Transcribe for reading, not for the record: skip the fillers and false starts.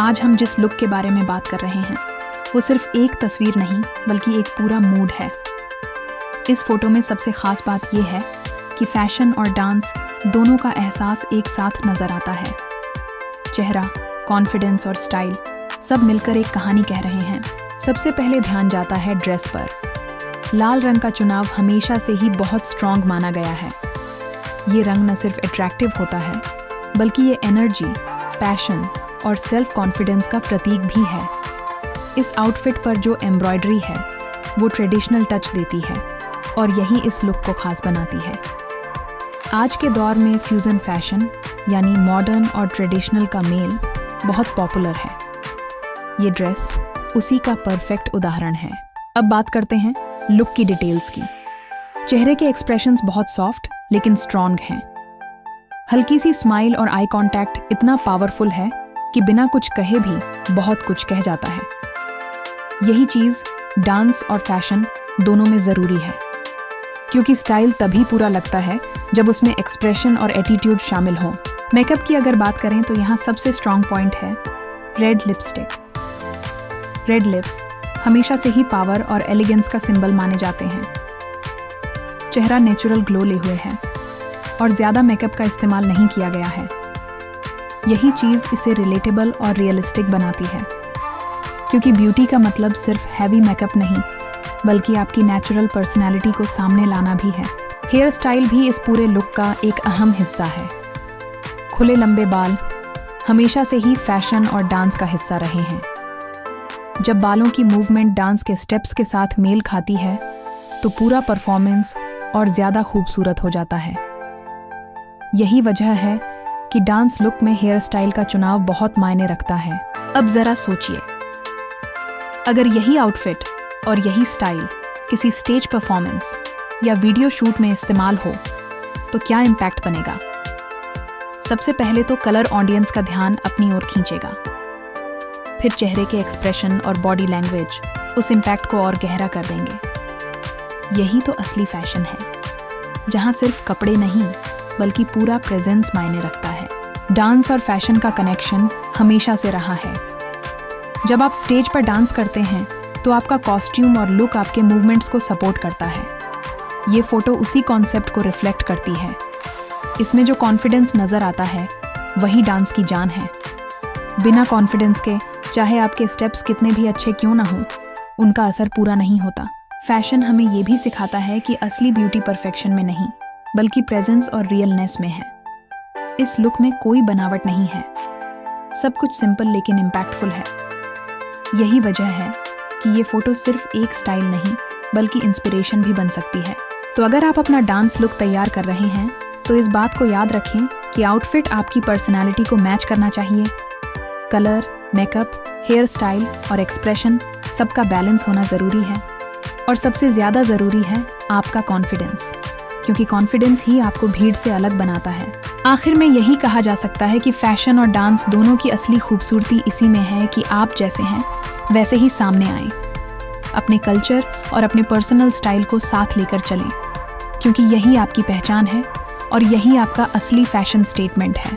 आज हम जिस लुक के बारे में बात कर रहे हैं वो सिर्फ एक तस्वीर नहीं बल्कि एक पूरा मूड है। इस फोटो में सबसे खास बात यह है कि फैशन और डांस दोनों का एहसास एक साथ नजर आता है। चेहरा, कॉन्फिडेंस और स्टाइल सब मिलकर एक कहानी कह रहे हैं। सबसे पहले ध्यान जाता है ड्रेस पर। लाल रंग का चुनाव हमेशा से ही बहुत स्ट्रॉन्ग माना गया है। ये रंग न सिर्फ अट्रैक्टिव होता है बल्कि ये एनर्जी, पैशन और सेल्फ कॉन्फिडेंस का प्रतीक भी है। इस आउटफिट पर जो एम्ब्रॉयडरी है वो ट्रेडिशनल टच देती है और यही इस लुक को खास बनाती है। आज के दौर में फ्यूजन फैशन यानी मॉडर्न और ट्रेडिशनल का मेल बहुत पॉपुलर है। ये ड्रेस उसी का परफेक्ट उदाहरण है। अब बात करते हैं लुक की डिटेल्स की। चेहरे के एक्सप्रेशंस बहुत सॉफ्ट लेकिन स्ट्रॉन्ग हैं। हल्की सी स्माइल और आई कांटेक्ट इतना पावरफुल है कि बिना कुछ कहे भी बहुत कुछ कह जाता है। यही चीज़ डांस और फैशन दोनों में ज़रूरी है, क्योंकि स्टाइल तभी पूरा लगता है जब उसमें एक्सप्रेशन और एटीट्यूड शामिल हो। मेकअप की अगर बात करें तो यहाँ सबसे स्ट्रॉन्ग पॉइंट है रेड लिपस्टिक। रेड लिप्स हमेशा से ही पावर और एलिगेंस का सिंबल माने जाते हैं। चेहरा नेचुरल ग्लो ले हुए है और ज़्यादा मेकअप का इस्तेमाल नहीं किया गया है। यही चीज़ इसे रिलेटेबल और रियलिस्टिक बनाती है, क्योंकि ब्यूटी का मतलब सिर्फ हैवी मेकअप नहीं बल्कि आपकी नेचुरल पर्सनैलिटी को सामने लाना भी है। हेयर स्टाइल भी इस पूरे लुक का एक अहम हिस्सा है। खुले लंबे बाल हमेशा से ही फैशन और डांस का हिस्सा रहे हैं। जब बालों की मूवमेंट डांस के स्टेप्स के साथ मेल खाती है तो पूरा परफॉर्मेंस और ज़्यादा खूबसूरत हो जाता है। यही वजह है कि डांस लुक में हेयर स्टाइल का चुनाव बहुत मायने रखता है। अब ज़रा सोचिए, अगर यही आउटफिट और यही स्टाइल किसी स्टेज परफॉर्मेंस या वीडियो शूट में इस्तेमाल हो तो क्या इम्पैक्ट बनेगा। सबसे पहले तो कलर ऑडियंस का ध्यान अपनी ओर खींचेगा। फिर चेहरे के एक्सप्रेशन और बॉडी लैंग्वेज उस इम्पैक्ट को और गहरा कर देंगे। यही तो असली फैशन है, जहां सिर्फ कपड़े नहीं बल्कि पूरा प्रेजेंस मायने रखता है। डांस और फैशन का कनेक्शन हमेशा से रहा है। जब आप स्टेज पर डांस करते हैं तो आपका कॉस्ट्यूम और लुक आपके मूवमेंट्स को सपोर्ट करता है। ये फोटो उसी कॉन्सेप्ट को रिफ्लेक्ट करती है। इसमें जो कॉन्फिडेंस नज़र आता है वही डांस की जान है। बिना कॉन्फिडेंस के चाहे आपके स्टेप्स कितने भी अच्छे क्यों ना हो, उनका असर पूरा नहीं होता। फैशन हमें ये भी सिखाता है कि असली ब्यूटी परफेक्शन में नहीं बल्कि प्रेजेंस और रियलनेस में है। इस लुक में कोई बनावट नहीं है, सब कुछ सिंपल लेकिन इम्पैक्टफुल है। यही वजह है कि ये फोटो सिर्फ एक स्टाइल नहीं बल्कि इंस्पिरेशन भी बन सकती है। तो अगर आप अपना डांस लुक तैयार कर रहे हैं तो इस बात को याद रखें कि आउटफिट आपकी पर्सनैलिटी को मैच करना चाहिए। कलर, मेकअप, हेयर स्टाइल और एक्सप्रेशन सबका बैलेंस होना ज़रूरी है। और सबसे ज़्यादा ज़रूरी है आपका कॉन्फिडेंस, क्योंकि कॉन्फिडेंस ही आपको भीड़ से अलग बनाता है। आखिर में यही कहा जा सकता है कि फैशन और डांस दोनों की असली खूबसूरती इसी में है कि आप जैसे हैं वैसे ही सामने आएं। अपने कल्चर और अपने पर्सनल स्टाइल को साथ लेकर चलें, क्योंकि यही आपकी पहचान है और यही आपका असली फैशन स्टेटमेंट है।